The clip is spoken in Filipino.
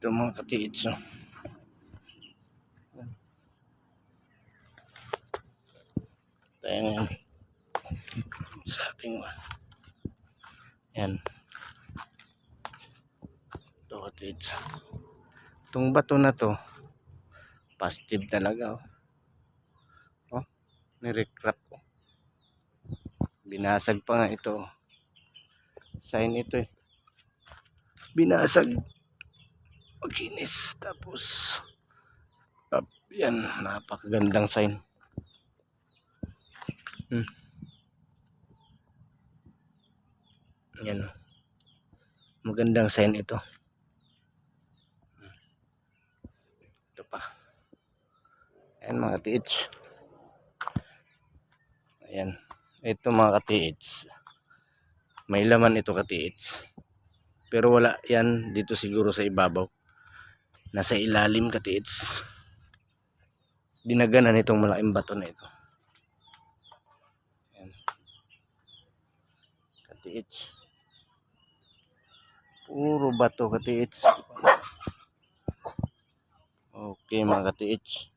Ito mga katiits. Tayo ngayon sa ating yan. Ito katiits. Itong bato na to positive talaga. Oh, nirecrack ko. Binasag pa nga ito. Sign ito eh. Binasag. Makinis. Tapos yan, napakagandang sign. Yan. Magandang sign ito. Ito pa. Ayan mga katiits. Ayan. Ito mga katiits. May laman ito katiits. Pero wala yan dito siguro sa ibabaw. Nasa ilalim katiits. Dinaganan itong malaking bato na ito. Ayan. Katiits. Puro bato katiits. Okay mga katiits.